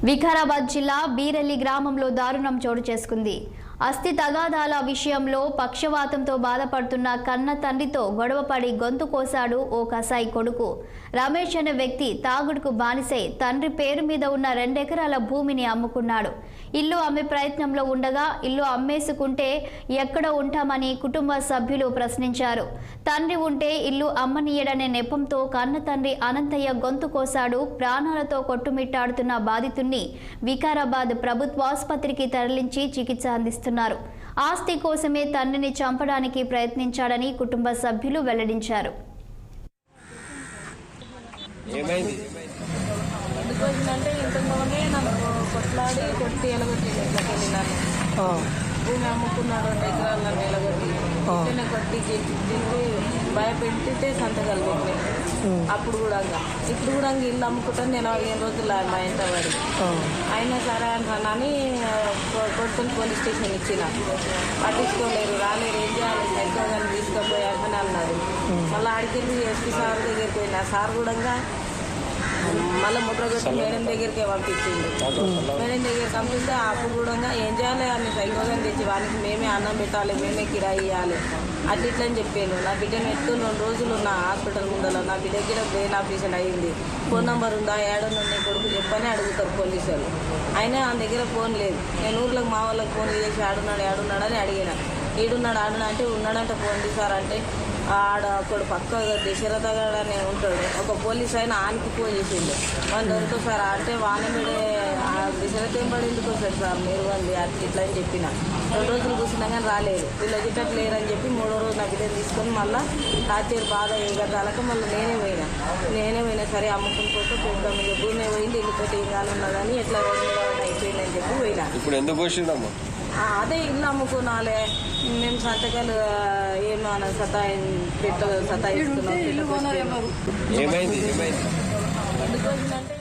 వికారాబాద్ జిల్లా బీరెల్లి గ్రామంలో దారుణం చోటు చేసుకుంది. అస్థి తగాదాల విషయంలో పక్షవాతంతో బాధపడుతున్న కన్న తండ్రితో గొడవపడి గొంతు కోసాడు ఓ కసాయి కొడుకు. రమేష్ అనే వ్యక్తి తాగుడుకు బానిసై తండ్రి పేరు మీద ఉన్న 2 ఎకరాల భూమిని అమ్ముకున్నాడు. ఇల్లు అమ్మే ప్రయత్నంలో ఉండగా ఇల్లు అమ్మేసుకుంటే ఎక్కడ ఉంటామని కుటుంబ సభ్యులు ప్రశ్నించారు. తండ్రి ఉంటే ఇల్లు అమ్మనీయడనే నెపంతో కన్న తండ్రి అనంతయ్య గొంతు కోసాడు. ప్రాణాలతో కొట్టుమిట్టాడుతున్న బాధితుణ్ణి వికారాబాద్ ప్రభుత్వాసుపత్రికి తరలించి చికిత్స అందిస్తున్నారు. ఆస్తి కోసమే తండ్రిని చంపడానికి ప్రయత్నించాడని కుటుంబ సభ్యులు వెల్లడించారు. అంటే ఇంతకుముందే నన్ను కొట్లాడి కొట్టి ఎలగొట్టి భూమి అమ్ముకున్నాడు 2 ఎకరాలు నన్ను ఎలగొట్టి ఇట్లనే కొట్టి తిరిగి భయపెట్టితే సంతకాలు పెట్టినాయి. అప్పుడు కూడా ఇప్పుడు కూడా ఇల్లు అమ్ముకుంటాను నేను 15 రోజులు మా ఇంట వాడి అయినా సరే అంటానని కొడుకుని పోలీస్ స్టేషన్ ఇచ్చిన పట్టించుకోలేరు రాలేరు ఏం చేయాలి సైకోగాన్ని తీసుకుపోయాకని అన్నారు. మళ్ళీ ఆడికెళ్ళి ఎస్పీ సార్ దగ్గరికి పోయినా సార్ కూడా మళ్ళీ ముద్రగొట్టి మేడం దగ్గరికే పంపించింది. మేడం దగ్గరికి పంపిస్తే అప్పుడు కూడా ఏం చేయాలి అని సైకోగాని తెచ్చి వానికి మేమే అన్నం పెట్టాలి మేమే కిరాయి ఇవ్వాలి అట్లని చెప్పాను. నా బిడ్డను ఎత్తు 2 రోజులు ఉన్న హాస్పిటల్ ముందర నా బిడ్డకి బ్రెయిన్ ఆపరేషన్ అయ్యింది. ఫోన్ నెంబర్ ఉందా ఏడున్నా నీ కొడుకు చెప్పని అడుగుతారు పోలీసులు. అయినా ఆ దగ్గర ఫోన్ లేదు. నేను ఊర్లకు మా వాళ్ళకి ఫోన్ చేసి ఆడున్నాడని అడిగిన. ఈడున్నాడు అంటే ఉన్నాడంటే ఫోన్ తీసారు అంటే ఆడ ఒకడు పక్క దశరథగాడనే ఉంటాడు. ఒక పోలీస్ ఆయన ఆనికి ఫోన్ చేసిండు. వాళ్ళు దొరుకుతారు సార్ అంటే వాన మీడే దశరథ ఏం పడి ఎందుకు వస్తారు సార్ మీరు అంది ఇట్లా అని చెప్పిన. 2 రోజులు కూర్చున్నా కానీ రాలేదు. వీళ్ళు వచ్చేటట్టు లేరని చెప్పి 3వ రోజు నా బిడ్డను తీసుకొని మళ్ళీ రాత్రి బాధ ఏగదాలక మళ్ళీ నేనే పోయినా సరే అమ్ముకుని పోతే చూద్దాం ఇక భూమి పోయింది వెళ్ళిపోతే ఏం కానున్నదని ఎట్లా 2 అయిపోయిందని చెప్పి పోయినా. ఇప్పుడు ఎందుకు వచ్చిందమ్మా? అదే ఇల్లు అమ్ముకున్నాలే మేము సంతకాలు ఏమో సతాయిస్తున్నాం. ఏమైంది ఎందుకు వచ్చిందంటే